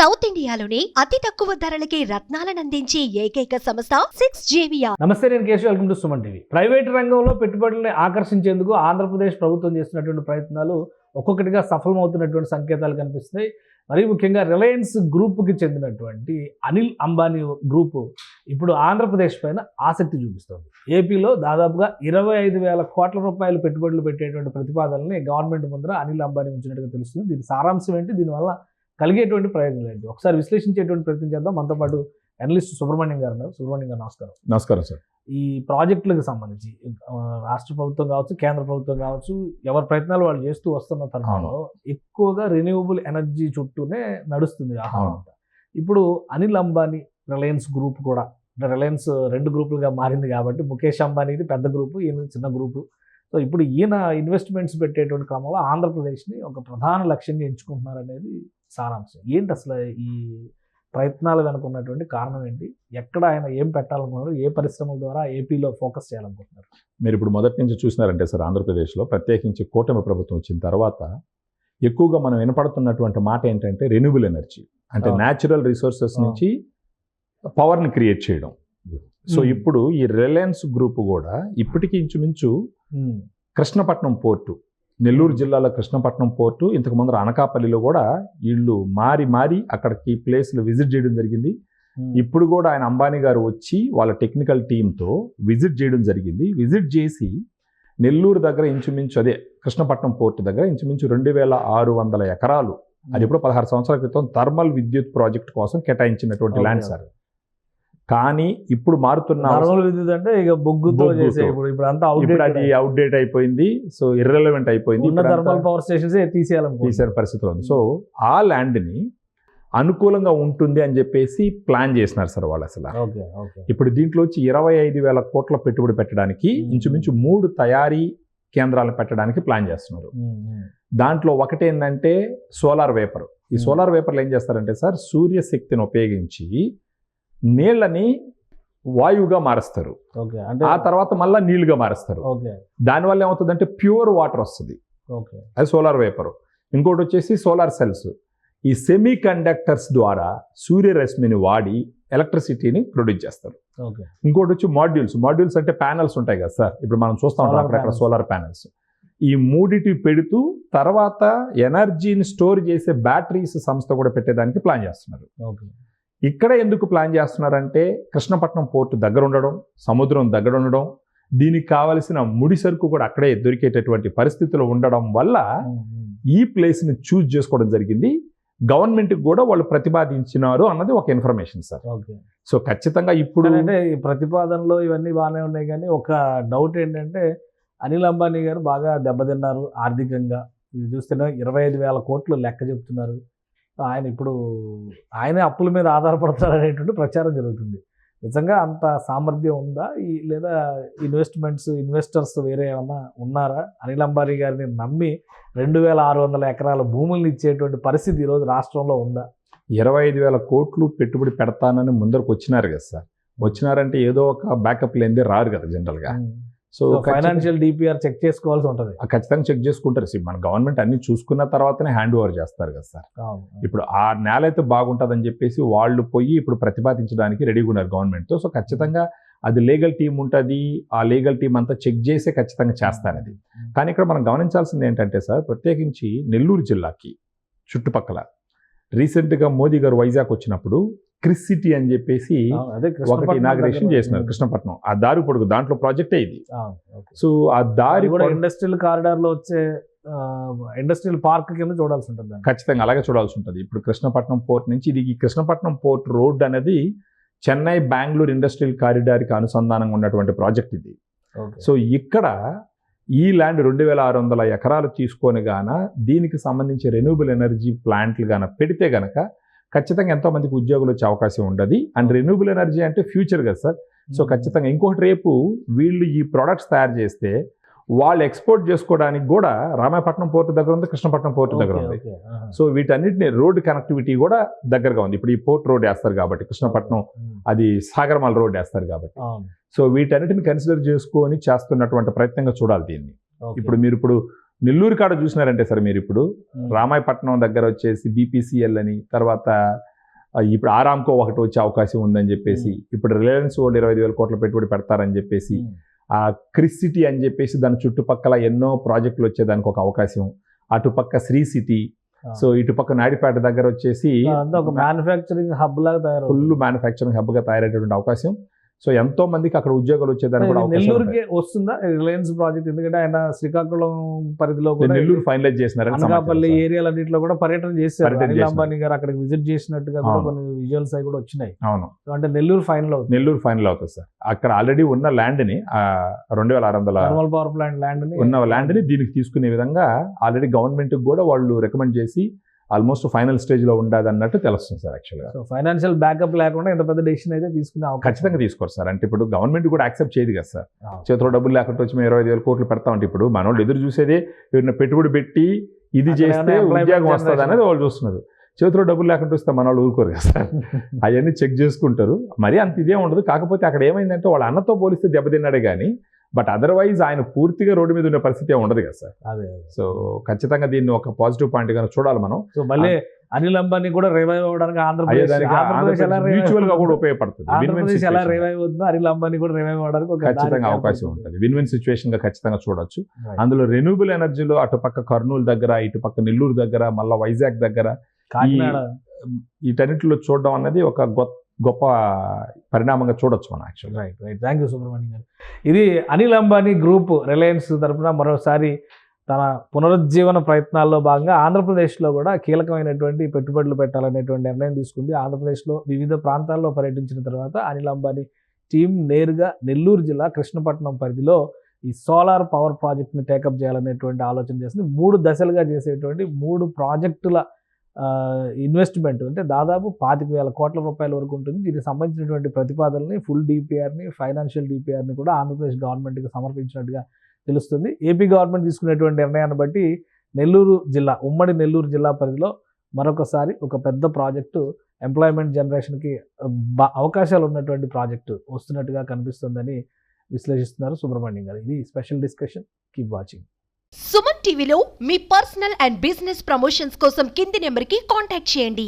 South ఇండియాలోని అతి తక్కువ ధరలకి రత్నాలనందించే ఏకైక సంస్థ 6JVR. నమస్తే, నేను Keshav. Welcome to Suman TV. Private రంగంలో పెట్టుబడులను ఆకర్షించేందుకు ఆంధ్రప్రదేశ్ ప్రభుత్వం చేస్తున్నటువంటి ప్రయత్నాలు ఒక్కొక్కటిగా సఫలమవుతున్నటువంటి సంకేతాలు కనిపిస్తున్నాయి. మరీ ముఖ్యంగా రిలయన్స్ గ్రూప్కి చెందినటువంటి అనిల్ అంబానీ గ్రూపు ఇప్పుడు ఆంధ్రప్రదేశ్ పైన ఆసక్తి చూపిస్తోంది. ఏపీలో దాదాపుగా 25,000 కోట్ల రూపాయలు పెట్టుబడులు పెట్టేటువంటి ప్రతిపాదనని గవర్నమెంట్ ముందర అనిల్ అంబానీ ఉంచినట్టుగా తెలుస్తుంది. దీని సారాంశం ఏంటి, దీనివల్ల కలిగేటువంటి ప్రయోజనాలు ఏంటి, ఒకసారి విశ్లేషించేటువంటి ప్రయత్నం చేద్దాం. మనతో పాటు అనలిస్ట్ సుబ్రహ్మణ్యం గారు ఉన్నారు. సుబ్రహ్మణ్యం గారు నమస్కారం. నమస్కారం సార్. ఈ ప్రాజెక్టులకు సంబంధించి రాష్ట్ర ప్రభుత్వం కావచ్చు, కేంద్ర ప్రభుత్వం కావచ్చు, ఎవరి ప్రయత్నాలు వాళ్ళు చేస్తూ వస్తున్న తరుణంలో ఎక్కువగా రెన్యూవబుల్ ఎనర్జీ చుట్టూనే నడుస్తుంది వ్యవహారం అంతా. ఇప్పుడు అనిల్ అంబానీ రిలయన్స్ గ్రూప్ కూడా, అంటే రిలయన్స్ 2 గ్రూపులుగా మారింది కాబట్టి ముఖేష్ అంబానీది పెద్ద గ్రూపు, ఈయన చిన్న గ్రూపు. సో ఇప్పుడు ఈయన ఇన్వెస్ట్మెంట్స్ పెట్టేటువంటి క్రమంలో ఆంధ్రప్రదేశ్ని ఒక ప్రధాన లక్ష్యంగా ఎంచుకుంటున్నారు అనేది సారాంశం. ఏంటి అసలు ఈ ప్రయత్నాలు వెనుక ఉన్నటువంటి కారణం ఏంటి, ఎక్కడ ఆయన ఏం పెట్టాలనుకున్నారు, ఏ పరిశ్రమల ద్వారా ఏపీలో ఫోకస్ చేయాలనుకుంటున్నారు? మీరు ఇప్పుడు మొదటి నుంచి చూసినారంటే సార్, ఆంధ్రప్రదేశ్లో ప్రత్యేకించి కూటమి ప్రభుత్వం వచ్చిన తర్వాత ఎక్కువగా మనం వినపడుతున్నటువంటి మాట ఏంటంటే రెన్యూబుల్ ఎనర్జీ, అంటే న్యాచురల్ రిసోర్సెస్ నుంచి పవర్ని క్రియేట్ చేయడం. సో ఇప్పుడు ఈ రిలయన్స్ గ్రూప్ కూడా ఇప్పటికీ ఇంచుమించు కృష్ణపట్నం పోర్టు, నెల్లూరు జిల్లాలో కృష్ణపట్నం పోర్టు, ఇంతకు ముందర అనకాపల్లిలో కూడా వీళ్ళు మారి అక్కడికి ప్లేస్లు విజిట్ చేయడం జరిగింది. ఇప్పుడు కూడా ఆయన అంబానీ గారు వచ్చి వాళ్ళ టెక్నికల్ టీంతో విజిట్ చేయడం జరిగింది. విజిట్ చేసి నెల్లూరు దగ్గర ఇంచుమించు అదే కృష్ణపట్నం పోర్టు దగ్గర ఇంచుమించు 2,600 ఎకరాలు, అది ఇప్పుడు 16 సంవత్సరాల క్రితం థర్మల్ విద్యుత్ ప్రాజెక్ట్ కోసం కేటాయించినటువంటి ల్యాండ్ సార్. కానీ ఇప్పుడు మారుతున్న విద్యుత్ అంటే ఇక బొగ్గుతో చేసే, ఇప్పుడు అంతా అది అవుట్డేట్ అయిపోయింది. సో ఇర్రెలవెంట్ అయిపోయింది. థర్మల్ పవర్ స్టేషన్స్ తీసే పరిస్థితిలో ఉంది. సో ఆ ల్యాండ్ని అనుకూలంగా ఉంటుంది అని చెప్పేసి ప్లాన్ చేసినారు సార్ వాళ్ళు. అసలు ఇప్పుడు దీంట్లో వచ్చి 25,000 కోట్ల పెట్టుబడి పెట్టడానికి ఇంచుమించు 3 తయారీ కేంద్రాలను పెట్టడానికి ప్లాన్ చేస్తున్నారు. దాంట్లో ఒకటి ఏంటంటే సోలార్ వేపర్. ఈ సోలార్ వేపర్లు ఏం చేస్తారంటే సార్, సూర్యశక్తిని ఉపయోగించి నీళ్ళని వాయువుగా మారుస్తారు, ఆ తర్వాత మళ్ళీ నీళ్లుగా మారుస్తారు. దానివల్ల ఏమవుతుందంటే ప్యూర్ వాటర్ వస్తుంది, అది సోలార్ వేపర్. ఇంకోటి వచ్చేసి సోలార్ సెల్స్. ఈ సెమీ కండక్టర్స్ ద్వారా సూర్యరశ్మిని వాడి ఎలక్ట్రిసిటీని ప్రొడ్యూస్ చేస్తారు. ఇంకోటి వచ్చి మాడ్యూల్స్ అంటే ప్యానల్స్ ఉంటాయి కదా సార్, ఇప్పుడు మనం చూస్తూ ఉంటాం అక్కడ సోలార్ ప్యానల్స్. ఈ మూడిటి పెడుతూ తర్వాత ఎనర్జీని స్టోర్ చేసే బ్యాటరీస్ సంస్థ కూడా పెట్టేదానికి ప్లాన్ చేస్తున్నారు. ఇక్కడ ఎందుకు ప్లాన్ చేస్తున్నారంటే కృష్ణపట్నం పోర్టు దగ్గర ఉండడం, సముద్రం దగ్గర ఉండడం, దీనికి కావలసిన ముడి సరుకు కూడా అక్కడే దొరికేటటువంటి పరిస్థితులు ఉండడం వల్ల ఈ ప్లేస్ని చూజ్ చేసుకోవడం జరిగింది. గవర్నమెంట్కి కూడా వాళ్ళు ప్రతిపాదించినారు అన్నది ఒక ఇన్ఫర్మేషన్ సార్. సో ఖచ్చితంగా ఇప్పుడు అంటే ఈ ప్రతిపాదనలో ఇవన్నీ బాగానే ఉన్నాయి, కానీ ఒక డౌట్ ఏంటంటే అనిల్ అంబానీ గారు బాగా దెబ్బతిన్నారు ఆర్థికంగా. ఇది చూస్తేనే 25,000 కోట్లు లెక్క చెప్తున్నారు. ఆయన ఇప్పుడు ఆయనే అప్పుల మీద ఆధారపడతారనేటువంటి ప్రచారం జరుగుతుంది. నిజంగా అంత సామర్థ్యం ఉందా, లేదా ఇన్వెస్టర్స్ వేరే ఏమన్నా ఉన్నారా? అనిల్ అంబానీ గారిని నమ్మి 2,600 ఎకరాల భూములను ఇచ్చేటువంటి పరిస్థితి ఈరోజు రాష్ట్రంలో ఉందా? 25,000 కోట్లు పెట్టుబడి పెడతానని ముందరకు వచ్చినారు కదా సార్. వచ్చినారంటే ఏదో ఒక బ్యాకప్ లేనిదే రారు కదా జనరల్గా. సో ఫైనాన్షియల్ డిపిఆర్ చెక్ చేసుకోవాల్సి ఉంటుంది. ఖచ్చితంగా చెక్ చేసుకుంటారు. మన గవర్నమెంట్ అన్ని చూసుకున్న తర్వాతనే హ్యాండ్ ఓవర్ చేస్తారు కదా సార్. ఇప్పుడు ఆ నేల అయితే బాగుంటుందని చెప్పేసి వాళ్ళు పోయి ఇప్పుడు ప్రతిపాదించడానికి రెడీగా ఉన్నారు గవర్నమెంట్తో. సో ఖచ్చితంగా అది లీగల్ టీం ఉంటుంది, ఆ లీగల్ టీం అంతా చెక్ చేసే ఖచ్చితంగా చేస్తారు అది. కానీ ఇక్కడ మనం గమనించాల్సింది ఏంటంటే సార్, ప్రత్యేకించి నెల్లూరు జిల్లాకి చుట్టుపక్కల రీసెంట్గా మోదీ గారు వైజాగ్ వచ్చినప్పుడు క్రిస్ సిటీ అని చెప్పేసి ఒకటి ఇనాగ్రేషన్ చేసినారు కృష్ణపట్నం. ఆ దారి పొడుగు దాంట్లో ప్రాజెక్టే ఇది. సో ఆ దారి కూడా ఇండస్ట్రియల్ కారిడార్ లో వచ్చే ఇండస్ట్రియల్ పార్క్ కింద చూడాల్సి ఉంటుంది. ఖచ్చితంగా అలాగే చూడాల్సి ఉంటుంది. ఇప్పుడు కృష్ణపట్నం పోర్ట్ నుంచి ఇది ఈ కృష్ణపట్నం పోర్ట్ రోడ్ అనేది చెన్నై బెంగళూరు ఇండస్ట్రియల్ కారిడార్కి అనుసంధానంగా ఉన్నటువంటి ప్రాజెక్ట్ ఇది. సో ఇక్కడ ఈ ల్యాండ్ 2,600 ఎకరాలు తీసుకొని గాన దీనికి సంబంధించి రెన్యూబుల్ ఎనర్జీ ప్లాంట్లు గాన పెడితే గనక ఖచ్చితంగా ఎంతోమందికి ఉద్యోగులు వచ్చే అవకాశం ఉండదు. అండ్ రెన్యూబుల్ ఎనర్జీ అంటే ఫ్యూచర్ కదా సార్. సో ఖచ్చితంగా ఇంకోటి, రేపు వీళ్ళు ఈ ప్రొడక్ట్స్ తయారు చేస్తే వాళ్ళు ఎక్స్పోర్ట్ చేసుకోవడానికి కూడా రామాయపట్నం పోర్టు దగ్గర ఉంది, కృష్ణపట్నం పోర్టు దగ్గర ఉంది. సో వీటన్నిటిని రోడ్డు కనెక్టివిటీ కూడా దగ్గరగా ఉంది. ఇప్పుడు ఈ పోర్ట్ రోడ్ వేస్తారు కాబట్టి కృష్ణపట్నం, అది సాగరమాల రోడ్ వేస్తారు కాబట్టి. సో వీటన్నిటిని కన్సిడర్ చేసుకొని చేస్తున్నటువంటి ప్రయత్నంగా చూడాలి దీన్ని. ఇప్పుడు నెల్లూరు కాడ చూసినారంటే సార్, మీరు ఇప్పుడు రామాయపట్నం దగ్గర వచ్చేసి బీపీసీఎల్ అని, తర్వాత ఇప్పుడు ఆరామ్కో ఒకటి వచ్చే అవకాశం ఉందని చెప్పేసి, ఇప్పుడు రిలయన్స్ వాళ్ళు 25,000 కోట్ల పెట్టుబడి పెడతారని చెప్పేసి, ఆ క్రిస్ సిటీ అని చెప్పేసి దాని చుట్టుపక్కల ఎన్నో ప్రాజెక్టులు వచ్చేదానికి ఒక అవకాశం, అటుపక్క శ్రీ సిటీ, సో ఇటుపక్క నాయుడుపేట దగ్గర వచ్చేసి ఒక మ్యానుఫ్యాక్చరింగ్ హబ్ లాగా ఫుల్ మ్యానుఫ్యాక్చరింగ్ హబ్గా తయారయ్యేటువంటి అవకాశం. సో ఎంతో మందికి అక్కడ ఉద్యోగాలు వచ్చేదానికి కూడా అవకాశం. నెల్లూరుకి వస్తుందా రిలయన్స్ ప్రాజెక్ట్? ఎందుకంటే ఆయన శ్రీకాకుళం పరిధిలో నెల్లూరు ఫైనలైజ్ చేసినారని అనకాపల్లి ఏరియాలన్నింటిలో కూడా పర్యటన చేశారు. అనిల్ అంబానీ గారు అక్కడికి విజిట్ చేసినట్టుగా కూడా కొన్ని విజువల్స్ అవి కూడా వచ్చినాయి. అవును, అంటే నెల్లూరు ఫైనల్ అవుతుంది. నెల్లూరు ఫైనల్ అవుతుంది సార్. అక్కడ ఆల్రెడీ ఉన్న ల్యాండ్ ని 2600 థర్మల్ పవర్ ప్లాంట్ ల్యాండ్ ని ఉన్న ల్యాండ్ ని దీనికి తీసుకునే విధంగా ఆల్రెడీ గవర్నమెంట్ కూడా వాళ్ళు రికమెండ్ చేసి ఆల్మోస్ట్ ఫైనల్ స్టేజ్ లో ఉండదు అన్నట్టు తెలుస్తుంది సార్. యాక్చువల్గా సో ఫైనాన్షియల్ బ్యాకప్ లేకుండా ఇంత పెద్ద డెసిషన్ అయితే తీసుకునే ఖచ్చితంగా తీసుకోరు సార్. అంటే ఇప్పుడు గవర్నమెంట్ కూడా యాక్సెప్ట్ చేయదు కదా సార్. చేతిలో డబ్బులు లేకుండా వచ్చి మేము 25,000 కోట్లు పెడతామంటే ఇప్పుడు మన వాళ్ళు ఎదురు చూసేదే ఎవరైనా పెట్టుబడి పెట్టి ఇది చేస్తే ఉద్యోగం వస్తుంది అనేది వాళ్ళు చూస్తున్నారు. చేతిలో డబ్బులు లేకుండా వస్తే మన వాళ్ళు ఊరుకోరు కదా సార్. అవన్నీ చెక్ చేసుకుంటారు. మరీ అంత ఇదే ఉండదు. కాకపోతే అక్కడ ఏమైందంటే వాళ్ళ అన్నతో పోలిస్తే దెబ్బతిన్నాడే కానీ, బట్ అదర్వైజ్ ఆయన పూర్తిగా రోడ్డు మీద ఉండే పరిస్థితి ఉండదు కదా సార్. అదే. సో ఖచ్చితంగా దీన్ని ఒక పాజిటివ్ పాయింట్ గా చూడాలి మనం. సో మళ్ళీ అనిల్ అంబానీ కూడా రివైవ్ అవ్వడానికి ఆంధ్రప్రదేశ్ మ్యూచువల్ గా కూడా ఉపయోగపడుతుంది. ఆంధ్రప్రదేశ్ ఎలా రివైవ్ అవుతుందో అనిల్ అంబానీ కూడా రివైవ్ అవ్వడానికి ఒక ఖచ్చితంగా అవకాశం ఉంటుంది. విన్ విన్ సిచ్యువేషన్ గా ఖచ్చితంగా చూడొచ్చు. అందులో రెన్యూబుల్ ఎనర్జీలో అటుపక్క కర్నూలు దగ్గర, ఇటుపక్క నెల్లూరు దగ్గర, మళ్ళీ వైజాగ్ దగ్గర, కాకినాడ, వీటన్నిటిలో చూడడం అనేది ఒక గొప్ప పరిణామంగా చూడొచ్చు మనం actual. Right. Thank you Subrahmanyam గారు. ఇది అనిల్ అంబానీ గ్రూప్ రిలయన్స్ తరఫున మరోసారి తన పునరుజ్జీవన ప్రయత్నాల్లో భాగంగా ఆంధ్రప్రదేశ్లో కూడా కీలకమైనటువంటి పెట్టుబడులు పెట్టాలనేటువంటి నిర్ణయం తీసుకుంది. ఆంధ్రప్రదేశ్లో వివిధ ప్రాంతాల్లో పర్యటించిన తర్వాత అనిల్ అంబానీ టీం నేరుగా నెల్లూరు జిల్లా కృష్ణపట్నం పరిధిలో ఈ సోలార్ పవర్ ప్రాజెక్ట్ని టేకప్ చేయాలనేటువంటి ఆలోచన చేసింది. 3 దశలుగా చేసేటువంటి 3 ప్రాజెక్టుల ఇన్వెస్ట్మెంట్ అంటే దాదాపు 25,000 కోట్ల రూపాయల వరకు ఉంటుంది. దీనికి సంబంధించినటువంటి ప్రతిపాదనని, ఫుల్ డిపిఆర్ని, ఫైనాన్షియల్ డిపిఆర్ని కూడా ఆంధ్రప్రదేశ్ గవర్నమెంట్కి సమర్పించినట్టుగా తెలుస్తుంది. ఏపీ గవర్నమెంట్ తీసుకునేటువంటి నిర్ణయాన్ని బట్టి నెల్లూరు జిల్లా, ఉమ్మడి నెల్లూరు జిల్లా పరిధిలో మరొకసారి ఒక పెద్ద ప్రాజెక్టు, ఎంప్లాయ్మెంట్ జనరేషన్కి అవకాశాలు ఉన్నటువంటి ప్రాజెక్టు వస్తున్నట్టుగా కనిపిస్తుందని విశ్లేషిస్తున్నారు సుబ్రహ్మణ్యం గారు. ఇది special discussion. Keep watching. Suman టీవీలో మీ పర్సనల్ అండ్ బిజినెస్ ప్రమోషన్స్ కోసం కింది నెంబర్కి కాంటాక్ట్ చేయండి.